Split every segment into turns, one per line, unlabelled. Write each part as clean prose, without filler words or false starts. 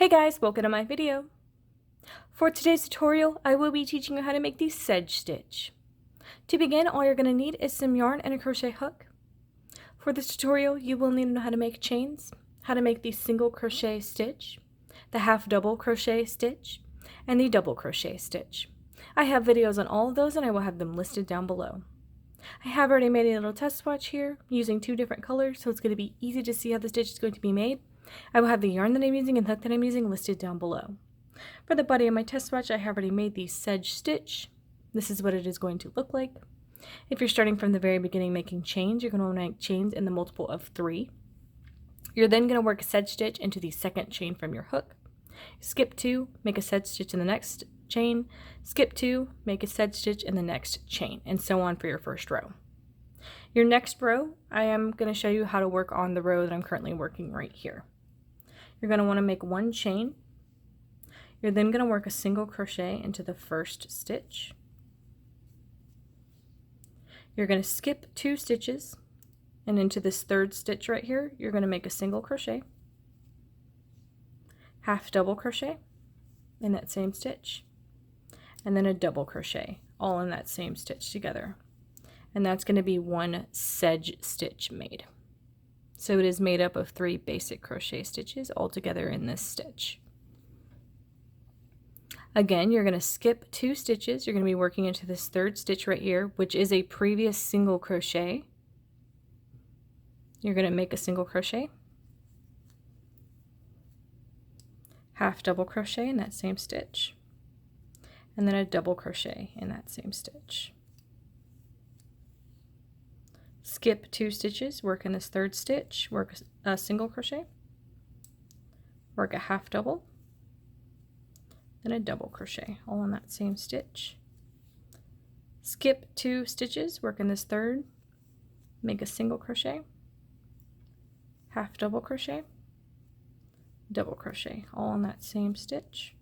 Hey guys, welcome to my video. For today's tutorial, I will be teaching you how to make the sedge stitch. To begin, all you're going to need is some yarn and a crochet hook. For this tutorial, you will need to know how to make chains, how to make the single crochet stitch, the half double crochet stitch, and the double crochet stitch. I have videos on all of those and I will have them listed down below. I have already made a little test swatch here using two different colors, so it's going to be easy to see how the stitch is going to be made. I will have the yarn that I'm using and hook that I'm using listed down below. For the body of my test swatch, I have already made the sedge stitch. This is what it is going to look like. If you're starting from the very beginning making chains, you're going to want to make chains in the multiple of 3. You're then going to work a sedge stitch into the second chain from your hook. Skip 2, make a sedge stitch in the next chain. Skip 2, make a sedge stitch in the next chain, and so on for your first row. Your next row, I am going to show you how to work on the row that I'm currently working right here. You're going to want to make one chain. You're then going to work a single crochet into the first stitch. You're going to skip 2 stitches, and into this third stitch right here, you're going to make a single crochet, half double crochet in that same stitch, and then a double crochet, all in that same stitch together. And that's going to be one sedge stitch made. So it is made up of 3 basic crochet stitches all together in this stitch. Again, you're going to skip 2 stitches. You're going to be working into this third stitch right here, which is a previous single crochet. You're going to make a single crochet, half double crochet in that same stitch, and then a double crochet in that same stitch. Skip 2 stitches, work in this third stitch, work a single crochet, work a half double, then a double crochet, all in that same stitch. Skip 2 stitches, work in this third, make a single crochet, half double crochet, double crochet, all in that same stitch.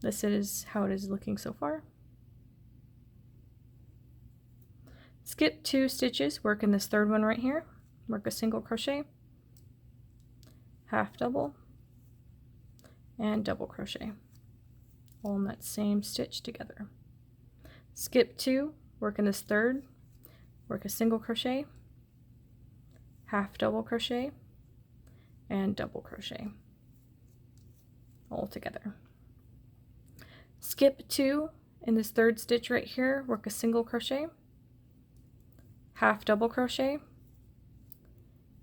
This is how it is looking so far. Skip 2 stitches, work in this third one right here, work a single crochet, half double, and double crochet, all in that same stitch together. Skip 2, work in this third, work a single crochet, half double crochet, and double crochet, all together. Skip 2 in this third stitch right here, work a single crochet, half double crochet,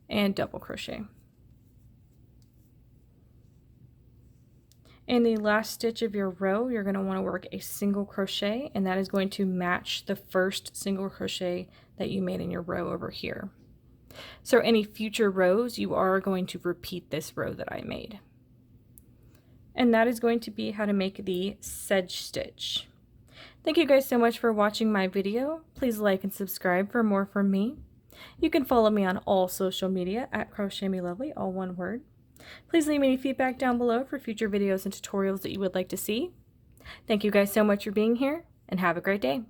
and double crochet. In the last stitch of your row, you're going to want to work a single crochet, and that is going to match the first single crochet that you made in your row over here. So any future rows, you are going to repeat this row that I made. And that is going to be how to make the sedge stitch. Thank you guys so much for watching my video. Please like and subscribe for more from me. You can follow me on all social media at Crochet Me Lovely, all one word. Please leave me any feedback down below for future videos and tutorials that you would like to see. Thank you guys so much for being here, and have a great day.